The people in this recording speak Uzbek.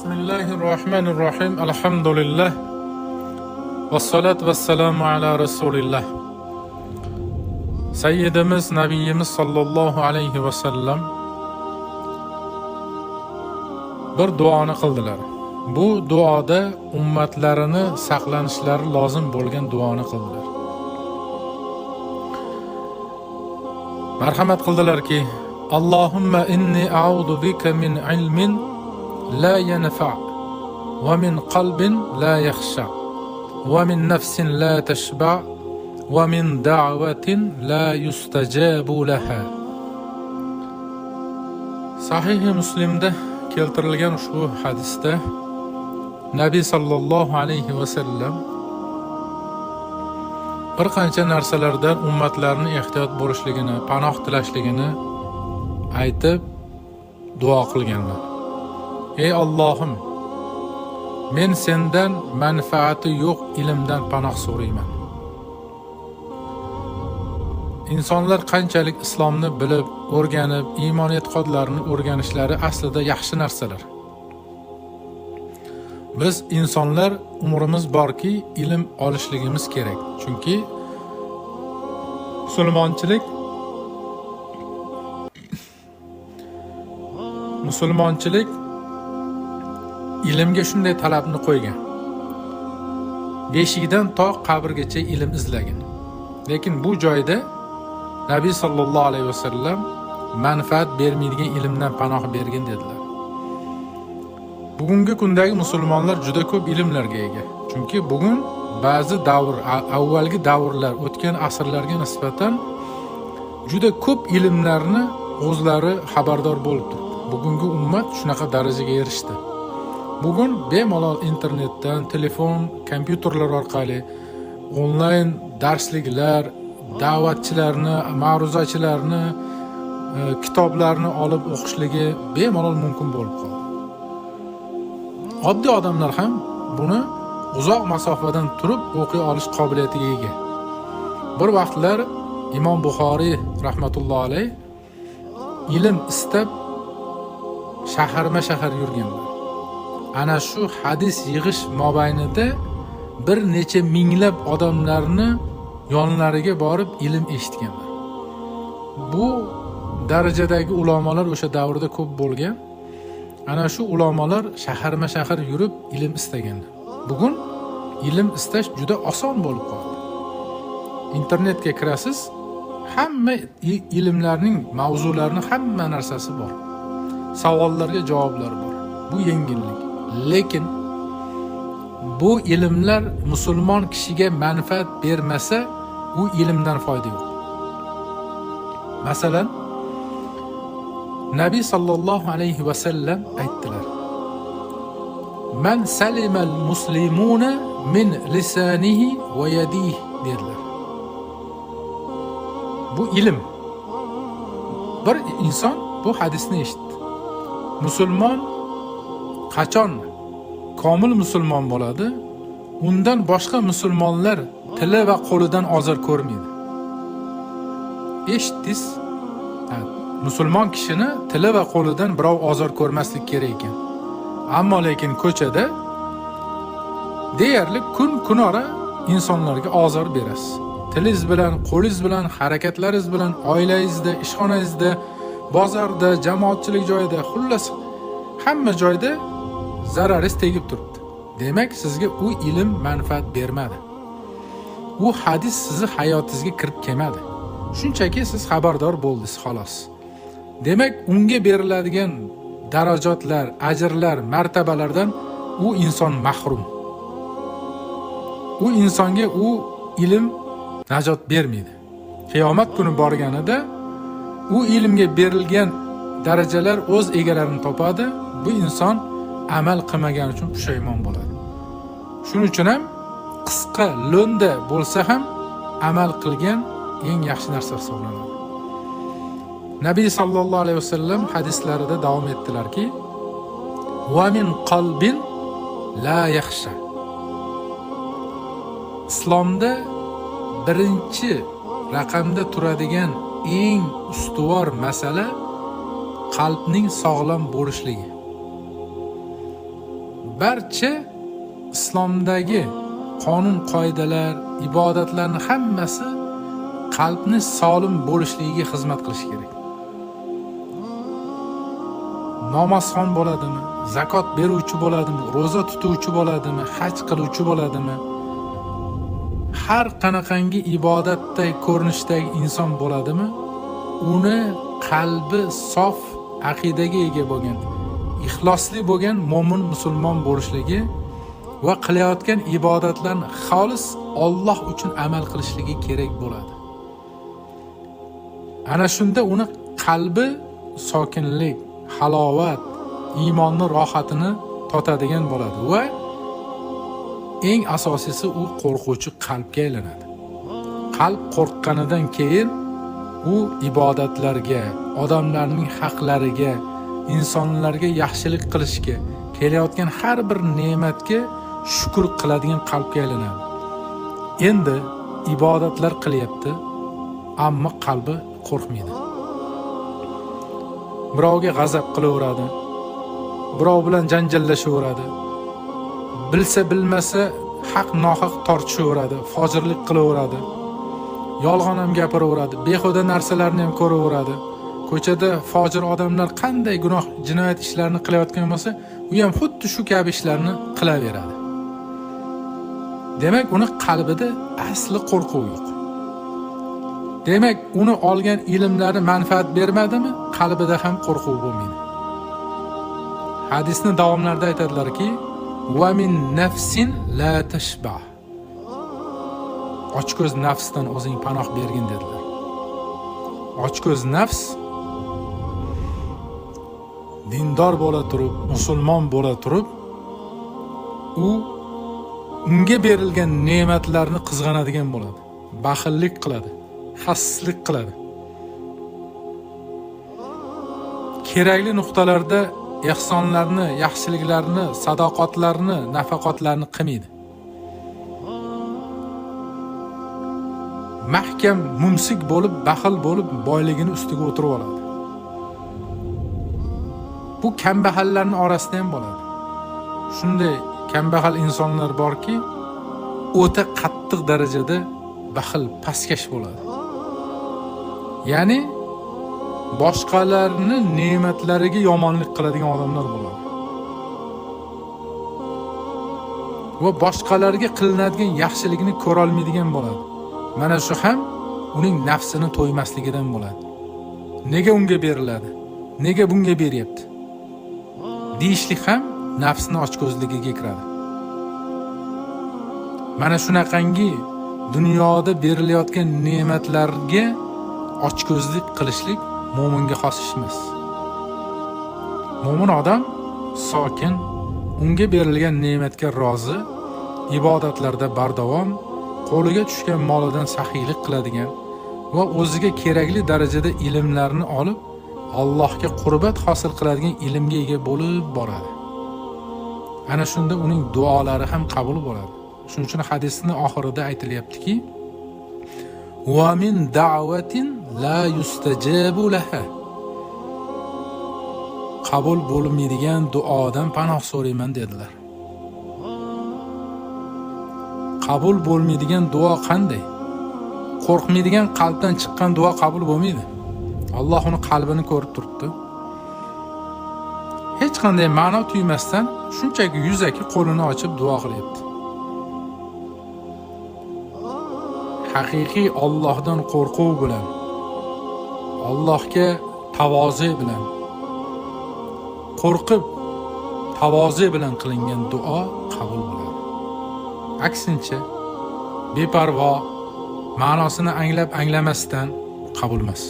Bismillahirrahmanirrahim. Elhamdülillah. Vessalatu vesselamu ala Resulillah. Sayyidimiz, Nabiyimiz sallallohu alayhi ve sellem bir duoni qildilar. Bu duoda ummatlarini saqlanishlari lozim bo'lgan duoni qildilar. Marhamat qildilarki, Allohumma inni a'udhu bika min ilmin la yanfa' wa min qalbin la yakhsha wa min nafsin la tashba' wa min da'watin la yustajabu laha. Sahih Muslimda keltirilgan ushbu hadisda Nabiy sallallohu alayhi va sallam bir qancha narsalardan ummatlarni ehtiyot bo'lishligini, panoh tilashligini aytib duo qilganlar. Ey Allohim, men sendan manfaati yo'q ilmdan panoh so'rayman. İnsanlar qanchalik islomni bilib, o'rganib, iymon e'tiqodlarini o'rganishlari aslida yaxshi narsalar. Biz insonlar umrimiz borki, ilm olishligimiz kerak. Chunki musulmonchilik ilmga shunday talabni qo'ygan. Beshigidan to qabrgacha ilm izlagin. Lekin bu joyda Nabiy sallallohu alayhi vasallam manfaat bermaydigan ilmdan panoh bergin dedilar. Bugungi kundagi musulmonlar juda ko'p ilmlarga ega. Chunki bugun ba'zi avvalgi davrlar, o'tgan asrlarga nisbatan juda ko'p ilmlarni o'zlari xabardor bo'lib turibdi. Bugungi ummat shunaqa darajaga erishdi. Bugun bemalol internetdan, telefon, kompyuterlar orqali onlayn darsliklar, da'vatchilarni, ma'ruzachilarni, kitoblarni olib o'qishligi bemalol mumkin bo'lib qoldi. Oddiy odamlar ham buni uzoq masofadan turib o'qiy olish qobiliyatiga ega. Bir vaqtlar Imom Buxoriy rahmatullohi alayh ilm istab shaharma-shahar yurganlar. Ana shu hadis yig'ish mobaynida bir necha minglab odamlarni yonlariga borib ilm eshitganlar. Bu darajadagi ulamolar o'sha davrda ko'p bo'lgan. Ana shu ulamolar shaharma-shahar yurib ilm istaganlar. Bugun ilm istash juda oson bo'lib qoldi. Internetga kirasiz, hamma ilmlarning mavzularini, hamma narsasi bor. Savollarga javoblar bor. Bu yengillik. Lekin bu ilmlar musulmon kishiga manfaat bermasa, u ilmdan foyda yo'q. Masalan, Nabiy sallallohu alayhi va sallam aytdilar: "Man salimal muslimuna min lisanihi va yadihi" dedilar. Bu ilm. Bir inson bu hadisni eshitdi. Musulmon qachon komil musulmon bo'ladi? Undan boshqa musulmonlar tili va qo'lidan ozor ko'rmaydi. Eshitdingiz? Musulmon kishini tili va qo'lidan birov ozor ko'rmaslik kerak ekan. Ammo lekin ko'chada deyarli kun-kunora insonlarga ozor berasiz. Tilingiz bilan, qo'lingiz bilan, harakatlaringiz bilan, oilangizda, ishxonangizda, bozorda, jamoatchilik joyida, xullas hamma joyda zararingiz tegib turibdi. Demak, sizga u ilm manfaat bermadi. U hadis sizni hayotingizga kirib kelmadi. Shunchaki siz xabardor bo'ldingiz, xolos. Demak, unga beriladigan darajatlar, ajrlar, martabalardan u inson mahrum. U insonga u ilm najot bermaydi. Qiyomat kuni borganida u ilmga berilgan darajalar o'z egalarini topadi. Bu inson amal qilmagani uchun pushaymon bo'ladi. Shuning uchun ham qisqa, lo'nda bo'lsa ham amal qilgan eng yaxshi narsa hisoblanadi. Nabiy sallallohu alayhi vasallam hadislarida davom etdilarki: "Va min qalbin la yakhsha." Islomda birinchi raqamda turadigan eng ustuvor masala qalbning sog'lom bo'lishligi. barcha islomdagi qonun qoidalar, ibodatlarning hammasi qalbni solim bo'lishligiga xizmat qilishi kerak. Namozxon bo'ladimi, zakot beruvchi bo'ladimi, roza tutuvchi bo'ladimi, haj qiluvchi bo'ladimi, har qanaqangi ibodatday ko'rinishdagi inson bo'ladimi, uni qalbi sof aqidaga ega bo'lgan, ixlosli bo'lgan mo'min musulmon bo'lishligi va qilayotgan ibodatlarni xolis Alloh uchun amal qilishligi kerak bo'ladi. Ana shunda uni qalbi sokinlik, halovat, iymonning rohatini totadigan bo'ladi va eng asosiysi u qo'rquvchi qalbga aylanadi. Qalb qo'rqqanidan keyin u ibodatlarga, odamlarning haqlariga, insonlarga yaxshilik qilishga, kelayotgan har bir ne'matga shukr qiladigan qalbga aylanadi. Endi ibodatlar qilyapti, ammo qalbi qo'rqmaydi. Birovga g'azab qilaveradi, birov bilan janjallashaveradi, bilsa bilmasa haq nohaq tortishaveradi, fojirlik qilaveradi, yolg'on ham gapiraveradi, behuda narsalarni ham ko'raveradi. Ko'chada fojir odamlar qanday gunoh, jinoyat ishlarini qilayotgan bo'lsa, u ham xuddi shu kabi ishlarni qilaveradi. Demak, uni qalbida asli qo'rquv yo'q. Demak, uni olgan ilmlari manfaat bermadimi, qalbida ham qo'rquv bo'lmaydi. Hadisni davomlarida aytadilarki, "Va min nafsin la tashba." Ochko'z nafsdan o'zing panoh bergin dedilar. Ochko'z nafs dindor bo'la turib, musulmon bo'la turib, u unga berilgan ne'matlarni qizg'anadigan bo'ladi, baxillik qiladi, hassizlik qiladi. Kerakli nuqtalarda ehsonlarni, yaxshiliklarni, sadoqatlarni, nafaqatlarni qilmaydi. Mahkam, mumsik bo'lib, baxil bo'lib, boyligini ustiga o'tirib oladi. Bu kambag'allarning orasida ham bo'ladi. Shunday kambag'al insonlar borki, o'ta qattiq darajada baxil, pastkash bo'ladi. Ya'ni boshqalarni ne'matlariga yomonlik qiladigan odamlar bo'ladi. Va boshqalarga qilinadigan yaxshilikni ko'ra olmaydigan bo'ladi. Mana shu ham uning nafsini to'ymasligidan bo'ladi. Nega unga beriladi? Nega bunga beryapti? Deyishlik ham nafsni ochko'zligiga kiradi. Mana shunaqangi dunyoda berilayotgan ne'matlarga ochko'zlik qilishlik mo'minga xos ish emas. Mo'min odam sokin, unga berilgan ne'matga rozi, ibodatlarda bardavom, qo'liga tushgan molidan saxiylik qiladigan va o'ziga kerakli darajada ilmlarni olib, Allohga qurbat hosil qiladigan ilmga ega bo'lib boradi. Ana shunda uning duolari ham qabul bo'ladi. Shuning uchun hadisning oxirida aytilyaptiki: "Va min da'watin la yustajabu laha." Qabul bo'lmaydigan duodan panoh so'rayman dedilar. Qabul bo'lmaydigan duo qanday? Qo'rqmaydigan qalbdan chiqqan duo qabul bo'lmaydi. Alloh uni qalbini ko'rib turibdi. Hech qanday ma'no tuymasdan shunchaki yuzaki qo'lini ochib duo qilyapti. Haqiqiy Allohdan qo'rquv bilan, Allohga tavozi bilan, qo'rqib tavozi bilan qilingan duo qabul bo'ladi. Aksincha, beparvo, ma'nosini anglamasdan qabul emas.